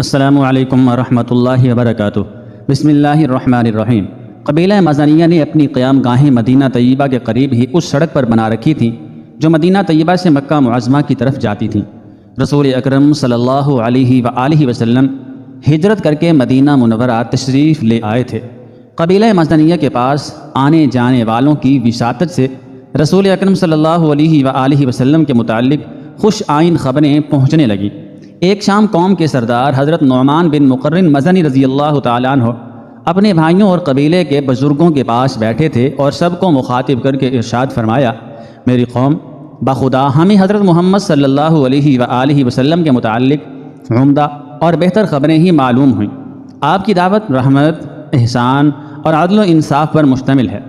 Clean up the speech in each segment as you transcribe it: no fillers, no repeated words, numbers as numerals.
السلام علیکم ورحمۃ اللہ وبرکاتہ۔ بسم اللہ الرحمن الرحیم۔ قبیلہ مازنیہ نے اپنی قیام گاہیں مدینہ طیبہ کے قریب ہی اس سڑک پر بنا رکھی تھیں جو مدینہ طیبہ سے مکہ معظمہ کی طرف جاتی تھیں۔ رسول اکرم صلی اللہ علیہ وآلہ وسلم ہجرت کر کے مدینہ منورہ تشریف لے آئے تھے۔ قبیلہ مازنیہ کے پاس آنے جانے والوں کی وساطت سے رسول اکرم صلی اللہ علیہ وآلہ وسلم کے متعلق خوش آئین خبریں پہنچنے لگیں۔ ایک شام قوم کے سردار حضرت نعمان بن مقرن مزنی رضی اللہ تعالیٰ عنہ اپنے بھائیوں اور قبیلے کے بزرگوں کے پاس بیٹھے تھے اور سب کو مخاطب کر کے ارشاد فرمایا، میری قوم، بخدا ہمیں حضرت محمد صلی اللہ علیہ وآلہ وسلم کے متعلق عمدہ اور بہتر خبریں ہی معلوم ہوئیں۔ آپ کی دعوت رحمت، احسان اور عدل و انصاف پر مشتمل ہے۔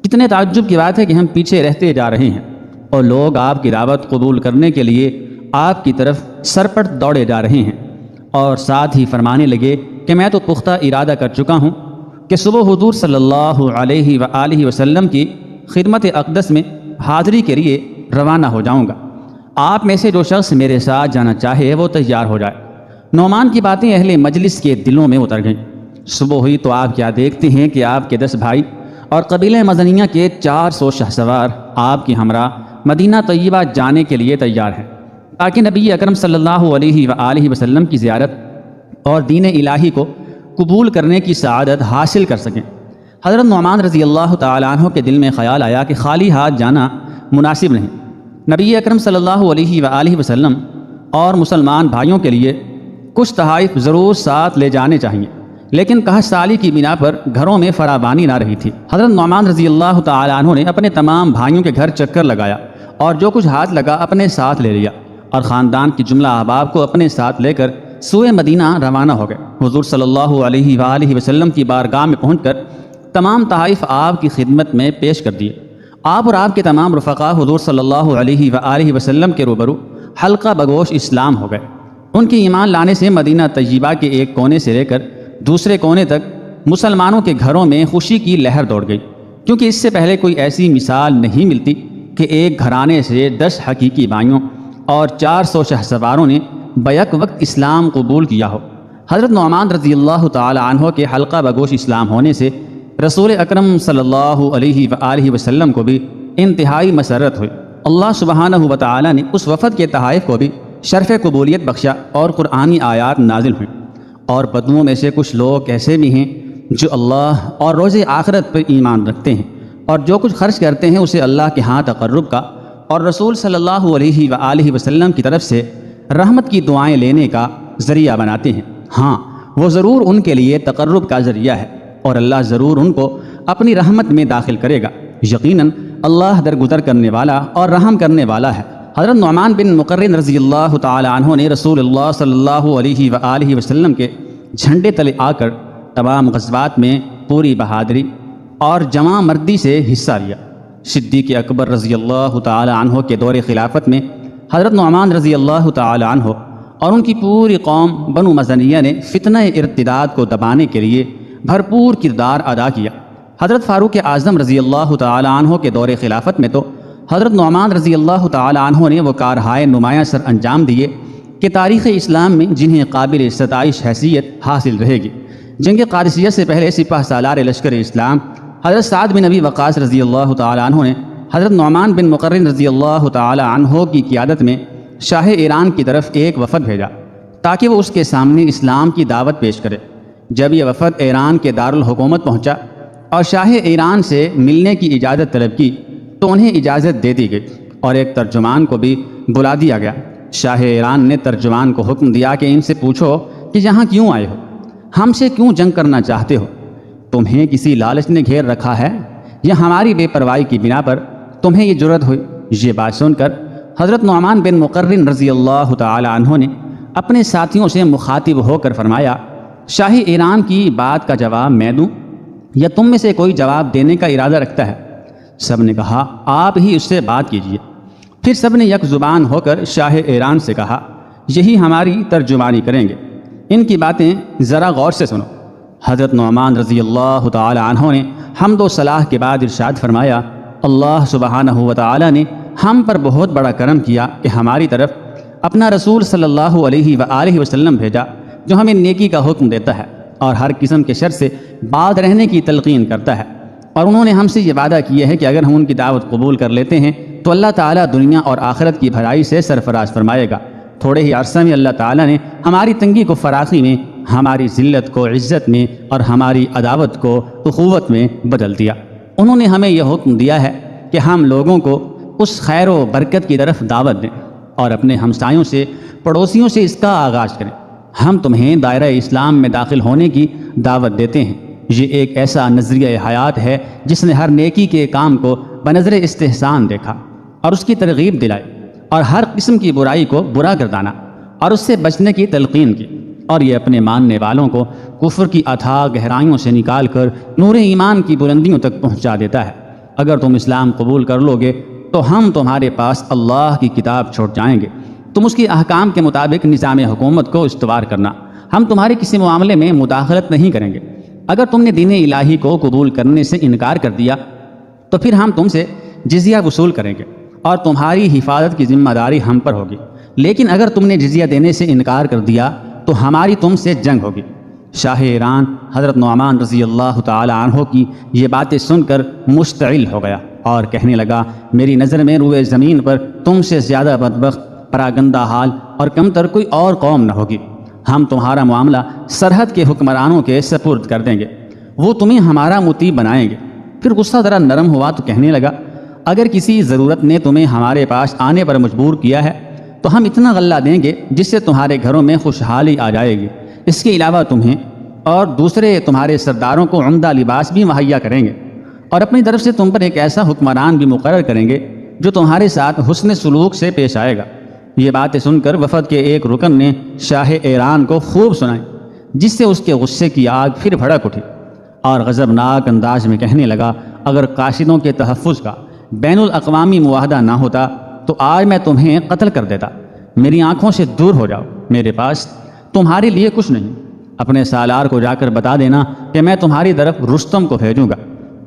کتنے تعجب کی بات ہے کہ ہم پیچھے رہتے جا رہے ہیں اور لوگ آپ کی دعوت قبول کرنے کے لیے آپ کی طرف سرپٹ دوڑے جا رہے ہیں۔ اور ساتھ ہی فرمانے لگے کہ میں تو پختہ ارادہ کر چکا ہوں کہ صبح حضور صلی اللہ علیہ وآلہ وسلم کی خدمت اقدس میں حاضری کے لیے روانہ ہو جاؤں گا۔ آپ میں سے جو شخص میرے ساتھ جانا چاہے وہ تیار ہو جائے۔ نعمان کی باتیں اہل مجلس کے دلوں میں اتر گئیں۔ صبح ہوئی تو آپ کیا دیکھتے ہیں کہ آپ کے 10 بھائی اور قبیلہ مزنیہ کے 400 شہسوار آپ کی ہمراہ مدینہ طیبہ جانے کے لیے تیار ہیں تاکہ نبی اکرم صلی اللہ علیہ وآلہ وسلم کی زیارت اور دین الہی کو قبول کرنے کی سعادت حاصل کر سکیں۔ حضرت نعمان رضی اللہ تعالیٰ عنہ کے دل میں خیال آیا کہ خالی ہاتھ جانا مناسب نہیں۔ نبی اکرم صلی اللہ علیہ وآلہ وسلم اور مسلمان بھائیوں کے لیے کچھ تحائف ضرور ساتھ لے جانے چاہیے، لیکن قحط سالی کی بنا پر گھروں میں فراوانی نہ رہی تھی۔ حضرت نعمان رضی اللہ تعالیٰ عنہ نے اپنے تمام بھائیوں کے گھر چکر لگایا اور جو کچھ ہاتھ لگا اپنے ساتھ لے لیا اور خاندان کی جملہ احباب کو اپنے ساتھ لے کر سوئے مدینہ روانہ ہو گئے۔ حضور صلی اللہ علیہ وآلہ وسلم کی بارگاہ میں پہنچ کر تمام تحائف آپ کی خدمت میں پیش کر دیے۔ آپ اور آپ کے تمام رفقا حضور صلی اللہ علیہ وآلہ وسلم کے روبرو حلقہ بگوش اسلام ہو گئے۔ ان کے ایمان لانے سے مدینہ طیبہ کے ایک کونے سے لے کر دوسرے کونے تک مسلمانوں کے گھروں میں خوشی کی لہر دوڑ گئی، کیونکہ اس سے پہلے کوئی ایسی مثال نہیں ملتی کہ ایک گھرانے سے 10 حقیقی بھائیوں اور 400 شہسواروں نے بیک وقت اسلام قبول کیا ہو۔ حضرت نعمان رضی اللہ تعالی عنہ کے حلقہ بگوش اسلام ہونے سے رسول اکرم صلی اللہ علیہ وآلہ وسلم کو بھی انتہائی مسرت ہوئی۔ اللہ سبحانہ و تعالی نے اس وفد کے تحائف کو بھی شرف قبولیت بخشا اور قرآنی آیات نازل ہوئیں۔ اور بدوؤں میں سے کچھ لوگ ایسے بھی ہیں جو اللہ اور روز آخرت پر ایمان رکھتے ہیں اور جو کچھ خرچ کرتے ہیں اسے اللہ کے ہاں تقرب کا اور رسول صلی اللہ علیہ وآلہ وسلم کی طرف سے رحمت کی دعائیں لینے کا ذریعہ بناتے ہیں۔ ہاں، وہ ضرور ان کے لیے تقرب کا ذریعہ ہے اور اللہ ضرور ان کو اپنی رحمت میں داخل کرے گا۔ یقیناً اللہ درگزر کرنے والا اور رحم کرنے والا ہے۔ حضرت نعمان بن مقرن رضی اللہ تعالی عنہ نے رسول اللہ صلی اللہ علیہ وآلہ وسلم کے جھنڈے تلے آ کر تمام غزوات میں پوری بہادری اور جواں مردی سے حصہ لیا۔ صدیق اکبر رضی اللہ تعالی عنہ کے دور خلافت میں حضرت نعمان رضی اللہ تعالی عنہ اور ان کی پوری قوم بنو مزنیہ نے فتنہ ارتداد کو دبانے کے لیے بھرپور کردار ادا کیا۔ حضرت فاروق اعظم رضی اللہ تعالی عنہ کے دور خلافت میں تو حضرت نعمان رضی اللہ تعالی عنہ نے وہ کارہائے نمایاں سر انجام دیے کہ تاریخ اسلام میں جنہیں قابل ستائش حیثیت حاصل رہے گی۔ جنگ قادسیہ سے پہلے سپہ سالار لشکر اسلام حضرت سعد بن ابی وقاص رضی اللہ تعالی عنہ نے حضرت نعمان بن مقرن رضی اللہ تعالی عنہ کی قیادت میں شاہ ایران کی طرف ایک وفد بھیجا تاکہ وہ اس کے سامنے اسلام کی دعوت پیش کرے۔ جب یہ وفد ایران کے دارالحکومت پہنچا اور شاہ ایران سے ملنے کی اجازت طلب کی تو انہیں اجازت دے دی گئی اور ایک ترجمان کو بھی بلا دیا گیا۔ شاہ ایران نے ترجمان کو حکم دیا کہ ان سے پوچھو کہ یہاں کیوں آئے ہو، ہم سے کیوں جنگ کرنا چاہتے ہو، تمہیں کسی لالچ نے گھیر رکھا ہے یا ہماری بے پرواہی کی بنا پر تمہیں یہ جرأت ہوئی؟ یہ بات سن کر حضرت نعمان بن مقرن رضی اللہ تعالی عنہ نے اپنے ساتھیوں سے مخاطب ہو کر فرمایا، شاہ ایران کی بات کا جواب میں دوں یا تم میں سے کوئی جواب دینے کا ارادہ رکھتا ہے؟ سب نے کہا آپ ہی اس سے بات کیجیے۔ پھر سب نے یک زبان ہو کر شاہ ایران سے کہا یہی ہماری ترجمانی کریں گے، ان کی باتیں ذرا غور سے سنو۔ حضرت نعمان رضی اللہ تعالی عنہ نے حمد و صلاح کے بعد ارشاد فرمایا، اللہ سبحانہ و تعالی نے ہم پر بہت بڑا کرم کیا کہ ہماری طرف اپنا رسول صلی اللہ علیہ وآلہ وسلم بھیجا جو ہمیں نیکی کا حکم دیتا ہے اور ہر قسم کے شر سے باز رہنے کی تلقین کرتا ہے۔ اور انہوں نے ہم سے یہ وعدہ کیا ہے کہ اگر ہم ان کی دعوت قبول کر لیتے ہیں تو اللہ تعالیٰ دنیا اور آخرت کی بھلائی سے سرفراز فرمائے گا۔ تھوڑے ہی عرصہ میں اللہ تعالیٰ نے ہماری تنگی کو فراخی میں، ہماری ذلت کو عزت میں اور ہماری عداوت کو اخوت میں بدل دیا۔ انہوں نے ہمیں یہ حکم دیا ہے کہ ہم لوگوں کو اس خیر و برکت کی طرف دعوت دیں اور اپنے ہمسایوں سے، پڑوسیوں سے اس کا آغاز کریں۔ ہم تمہیں دائرہ اسلام میں داخل ہونے کی دعوت دیتے ہیں۔ یہ ایک ایسا نظریہ حیات ہے جس نے ہر نیکی کے کام کو بنظر استحسان دیکھا اور اس کی ترغیب دلائی، اور ہر قسم کی برائی کو برا گردانا اور اس سے بچنے کی تلقین کی، اور یہ اپنے ماننے والوں کو کفر کی اتھاہ گہرائیوں سے نکال کر نور ایمان کی بلندیوں تک پہنچا دیتا ہے۔ اگر تم اسلام قبول کر لو گے تو ہم تمہارے پاس اللہ کی کتاب چھوڑ جائیں گے، تم اس کی احکام کے مطابق نظام حکومت کو استوار کرنا، ہم تمہارے کسی معاملے میں مداخلت نہیں کریں گے۔ اگر تم نے دین الہی کو قبول کرنے سے انکار کر دیا تو پھر ہم تم سے جزیہ وصول کریں گے اور تمہاری حفاظت کی ذمہ داری ہم پر ہوگی، لیکن اگر تم نے جزیہ دینے سے انکار کر دیا تو ہماری تم سے جنگ ہوگی۔ شاہ ایران حضرت نعمان رضی اللہ تعالی عنہ کی یہ باتیں سن کر مشتعل ہو گیا اور کہنے لگا، میری نظر میں روئے زمین پر تم سے زیادہ بدبخت، پراگندہ حال اور کمتر کوئی اور قوم نہ ہوگی۔ ہم تمہارا معاملہ سرحد کے حکمرانوں کے سپرد کر دیں گے، وہ تمہیں ہمارا مطیع بنائیں گے۔ پھر غصہ ذرا نرم ہوا تو کہنے لگا، اگر کسی ضرورت نے تمہیں ہمارے پاس آنے پر مجبور کیا ہے تو ہم اتنا غلہ دیں گے جس سے تمہارے گھروں میں خوشحالی آ جائے گی۔ اس کے علاوہ تمہیں اور دوسرے تمہارے سرداروں کو عمدہ لباس بھی مہیا کریں گے، اور اپنی طرف سے تم پر ایک ایسا حکمران بھی مقرر کریں گے جو تمہارے ساتھ حسن سلوک سے پیش آئے گا۔ یہ باتیں سن کر وفد کے ایک رکن نے شاہ ایران کو خوب سنائی، جس سے اس کے غصے کی آگ پھر بھڑک اٹھی اور غضبناک انداز میں کہنے لگا، اگر قاصدوں کے تحفظ کا بین الاقوامی معاہدہ نہ ہوتا تو آج میں تمہیں قتل کر دیتا۔ میری آنکھوں سے دور ہو جاؤ، میرے پاس تمہارے لیے کچھ نہیں۔ اپنے سالار کو جا کر بتا دینا کہ میں تمہاری طرف رستم کو بھیجوں گا،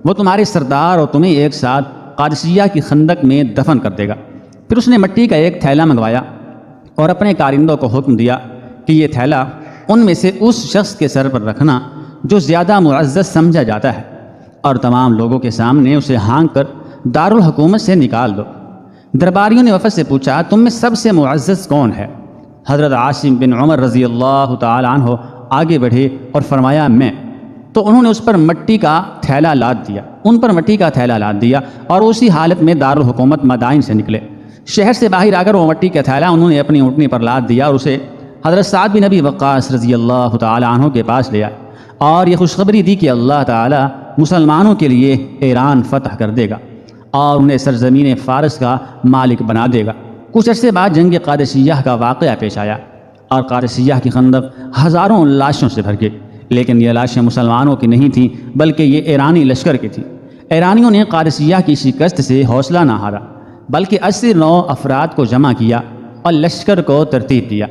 وہ تمہارے سردار اور تمہیں ایک ساتھ قادسیہ کی خندق میں دفن کر دے گا۔ پھر اس نے مٹی کا ایک تھیلا منگوایا اور اپنے کارندوں کو حکم دیا کہ یہ تھیلا ان میں سے اس شخص کے سر پر رکھنا جو زیادہ معزز سمجھا جاتا ہے، اور تمام لوگوں کے سامنے اسے ہانک کر دارالحکومت سے نکال دو۔ درباریوں نے وفد سے پوچھا، تم میں سب سے معزز کون ہے؟ حضرت عاصم بن عمر رضی اللہ تعالی عنہ آگے بڑھے اور فرمایا، میں۔ تو انہوں نے اس پر مٹی کا تھیلا لاد دیا، ان پر مٹی کا تھیلا لاد دیا، اور اسی حالت میں دارالحکومت مدائن سے نکلے۔ شہر سے باہر آ کر وہ مٹی کا تھیلا انہوں نے اپنی اونٹنی پر لاد دیا اور اسے حضرت سعد بن ابی وقاص رضی اللہ تعالی عنہ کے پاس لے آئے، اور یہ خوشخبری دی کہ اللہ تعالی مسلمانوں کے لیے ایران فتح کر دے گا اور انہیں سرزمین فارس کا مالک بنا دے گا۔ کچھ عرصے بعد جنگ قادسیہ کا واقعہ پیش آیا اور قادسیہ کی خندق ہزاروں لاشوں سے بھر گئی، لیکن یہ لاشیں مسلمانوں کی نہیں تھیں بلکہ یہ ایرانی لشکر کی تھیں۔ ایرانیوں نے قادسیہ کی شکست سے حوصلہ نہ ہارا بلکہ 89 افراد کو جمع کیا اور لشکر کو ترتیب دیا،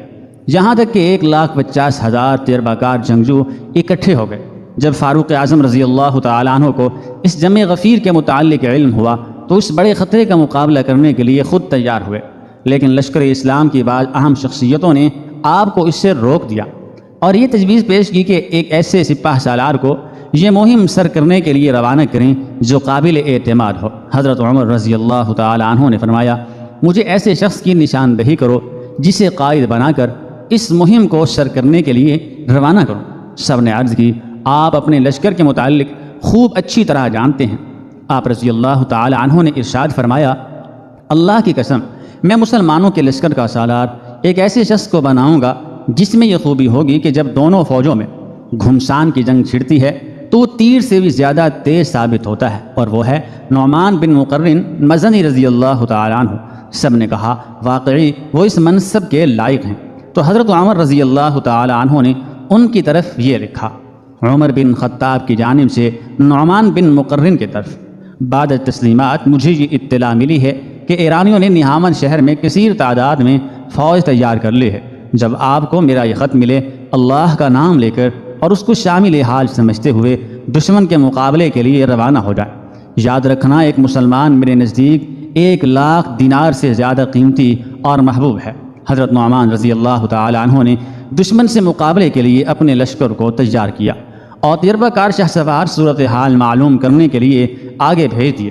یہاں تک کہ 1,50,000 تجربہ کار جنگجو اکٹھے ہو گئے۔ جب فاروق اعظم رضی اللہ تعالیٰ عنہ کو اس جمع غفیر کے متعلق علم ہوا تو اس بڑے خطرے کا مقابلہ کرنے کے لیے خود تیار ہوئے، لیکن لشکر اسلام کی بعض اہم شخصیتوں نے آپ کو اس سے روک دیا اور یہ تجویز پیش کی کہ ایک ایسے سپاہ سالار کو یہ مہم سر کرنے کے لیے روانہ کریں جو قابل اعتماد ہو۔ حضرت عمر رضی اللہ تعالی عنہ نے فرمایا، مجھے ایسے شخص کی نشاندہی کرو جسے قائد بنا کر اس مہم کو سر کرنے کے لیے روانہ کرو۔ سب نے عرض کی، آپ اپنے لشکر کے متعلق خوب اچھی طرح جانتے ہیں۔ آپ رضی اللہ تعالی عنہ نے ارشاد فرمایا، اللہ کی قسم، میں مسلمانوں کے لشکر کا سالار ایک ایسے شخص کو بناؤں گا جس میں یہ خوبی ہوگی کہ جب دونوں فوجوں میں گھمسان کی جنگ چھڑتی ہے تو وہ تیر سے بھی زیادہ تیز ثابت ہوتا ہے، اور وہ ہے نعمان بن مقرن مزنی رضی اللہ تعالی عنہ۔ سب نے کہا، واقعی وہ اس منصب کے لائق ہیں۔ تو حضرت عمر رضی اللہ تعالی عنہ نے ان کی طرف یہ لکھا، عمر بن خطاب کی جانب سے نعمان بن مقرن کی طرف۔ بعد تسلیمات مجھے یہ اطلاع ملی ہے کہ ایرانیوں نے نہامن شہر میں کثیر تعداد میں فوج تیار کر لی ہے۔ جب آپ کو میرا یہ خط ملے، اللہ کا نام لے کر اور اس کو شامل حال سمجھتے ہوئے دشمن کے مقابلے کے لیے روانہ ہو جائے۔ یاد رکھنا، ایک مسلمان میرے نزدیک 1,00,000 دینار سے زیادہ قیمتی اور محبوب ہے۔ حضرت نعمان رضی اللہ تعالی عنہ نے دشمن سے مقابلے کے لیے اپنے لشکر کو تیار کیا اور تجربہ کار شہسوار صورتحال معلوم کرنے کے لیے آگے بھیج دیے۔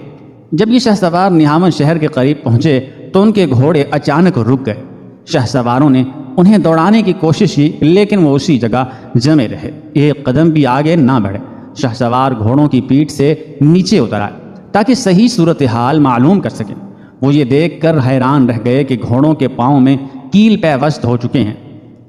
جب یہ شہسوار نہاون شہر کے قریب پہنچے تو ان کے گھوڑے اچانک رک گئے۔ شہسواروں نے انہیں دوڑانے کی کوشش کی لیکن وہ اسی جگہ جمے رہے، ایک قدم بھی آگے نہ بڑھے۔ شہسوار گھوڑوں کی پیٹھ سے نیچے اتر آئے تاکہ صحیح صورتحال معلوم کر سکیں۔ وہ یہ دیکھ کر حیران رہ گئے کہ گھوڑوں کے پاؤں میں کیل پیوست ہو چکے ہیں۔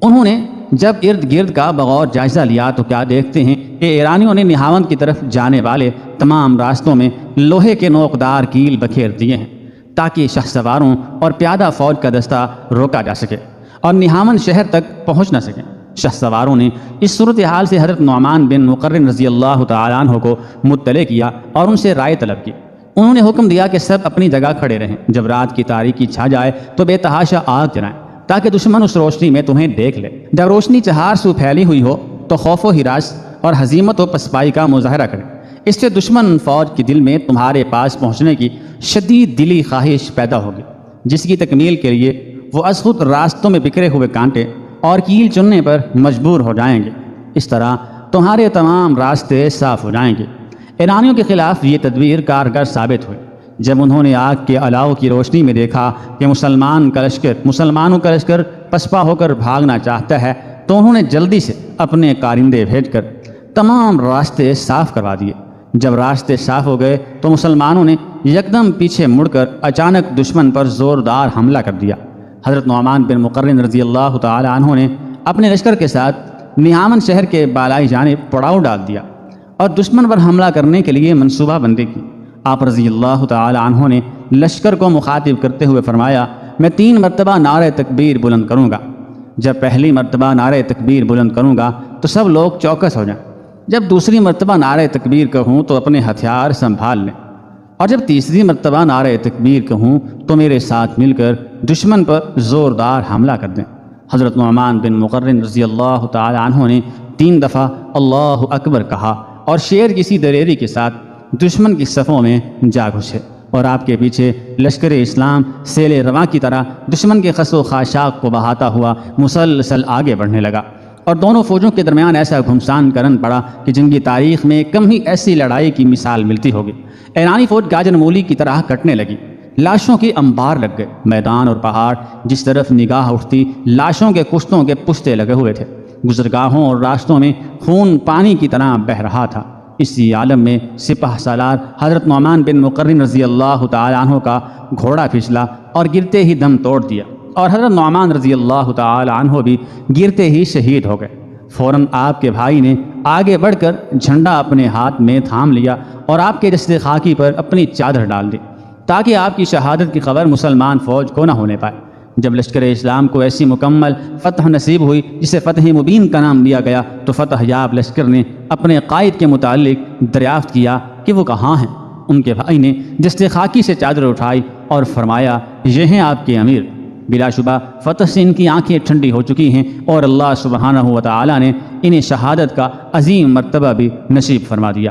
انہوں نے جب ارد گرد کا بغور جائزہ لیا تو کیا دیکھتے ہیں کہ ایرانیوں نے نہاون کی طرف جانے والے تمام راستوں میں لوہے کے نوکدار کیل بکھیر دیے ہیں تاکہ شہسواروں اور پیادہ فوج کا دستہ روکا جا سکے اور نہاون شہر تک پہنچ نہ سکیں۔ شہسواروں نے اس صورتحال سے حضرت نعمان بن مقرن رضی اللہ تعالیٰ عنہ کو مطلع کیا اور ان سے رائے طلب کی۔ انہوں نے حکم دیا کہ سب اپنی جگہ کھڑے رہیں، جب رات کی تاریکی چھا جائے تو بے تحاشا آگ جلائیں تاکہ دشمن اس روشنی میں تمہیں دیکھ لے۔ جب روشنی چہار سو پھیلی ہوئی ہو تو خوف و ہراس اور ہزیمت و پسپائی کا مظاہرہ کریں، اس سے دشمن فوج کے دل میں تمہارے پاس پہنچنے کی شدید دلی خواہش پیدا ہوگی، جس کی تکمیل کے لیے وہ از خود راستوں میں بکھرے ہوئے کانٹے اور کیل چننے پر مجبور ہو جائیں گے۔ اس طرح تمہارے تمام راستے صاف ہو جائیں گے۔ ایرانیوں کے خلاف یہ تدبیر کارگر ثابت ہوئی۔ جب انہوں نے آگ کے الاؤ کی روشنی میں دیکھا کہ مسلمانوں کا لشکر پسپا ہو کر بھاگنا چاہتا ہے تو انہوں نے جلدی سے اپنے کارندے بھیج کر تمام راستے صاف کروا دیے۔ جب راستے صاف ہو گئے تو مسلمانوں نے یکدم پیچھے مڑ کر اچانک دشمن پر زوردار حملہ کر دیا۔ حضرت نعمان بن مقرن رضی اللہ تعالی عنہ نے اپنے لشکر کے ساتھ نہاون شہر کے بالائی جانب پڑاؤ ڈال دیا اور دشمن پر حملہ کرنے کے لیے منصوبہ بندی کی۔ آپ رضی اللہ تعالی عنہ نے لشکر کو مخاطب کرتے ہوئے فرمایا، میں 3 مرتبہ نعرہ تکبیر بلند کروں گا۔ جب پہلی مرتبہ نعرہ تکبیر بلند کروں گا تو سب لوگ چوکس ہو جائیں۔ جب دوسری مرتبہ نعرہ تکبیر کہوں تو اپنے ہتھیار سنبھال لیں، اور جب تیسری مرتبہ نعرہ تکبیر کہوں تو میرے ساتھ مل کر دشمن پر زوردار حملہ کر دیں۔ حضرت نعمان بن مقرن رضی اللہ تعالی عنہ نے 3 دفعہ اللہ اکبر کہا اور شیر کسی دلیری کے ساتھ دشمن کی صفوں میں جا گھسے، اور آپ کے پیچھے لشکر اسلام سیل رواں کی طرح دشمن کے خس و خاشاک کو بہاتا ہوا مسلسل آگے بڑھنے لگا، اور دونوں فوجوں کے درمیان ایسا گھمسان کرن پڑا کہ جنگی تاریخ میں کم ہی ایسی لڑائی کی مثال ملتی ہوگی۔ ایرانی فوج گاجر مولی کی طرح کٹنے لگی، لاشوں کے انبار لگ گئے۔ میدان اور پہاڑ جس طرف نگاہ اٹھتی لاشوں کے کشتوں کے پشتے لگے ہوئے تھے۔ گزرگاہوں اور راستوں میں خون پانی کی طرح بہہ رہا تھا۔ اسی عالم میں سپہ سالار حضرت نعمان بن مقرن رضی اللہ تعالی عنہ کا گھوڑا پھسلا اور گرتے ہی دم توڑ دیا، اور حضرت نعمان رضی اللہ تعالی عنہ بھی گرتے ہی شہید ہو گئے۔ فوراً آپ کے بھائی نے آگے بڑھ کر جھنڈا اپنے ہاتھ میں تھام لیا اور آپ کے جسد خاکی پر اپنی چادر ڈال دی تاکہ آپ کی شہادت کی خبر مسلمان فوج کو نہ ہونے پائے۔ جب لشکر اسلام کو ایسی مکمل فتح نصیب ہوئی جسے فتح مبین کا نام دیا گیا تو فتح یاب لشکر نے اپنے قائد کے متعلق دریافت کیا کہ وہ کہاں ہیں۔ ان کے بھائی نے جسد خاکی سے چادر اٹھائی اور فرمایا، یہ ہیں آپ کے امیر۔ بلا شبہ فتح سے ان کی آنکھیں ٹھنڈی ہو چکی ہیں اور اللہ سبحانہ و تعالی نے انہیں شہادت کا عظیم مرتبہ بھی نصیب فرما دیا۔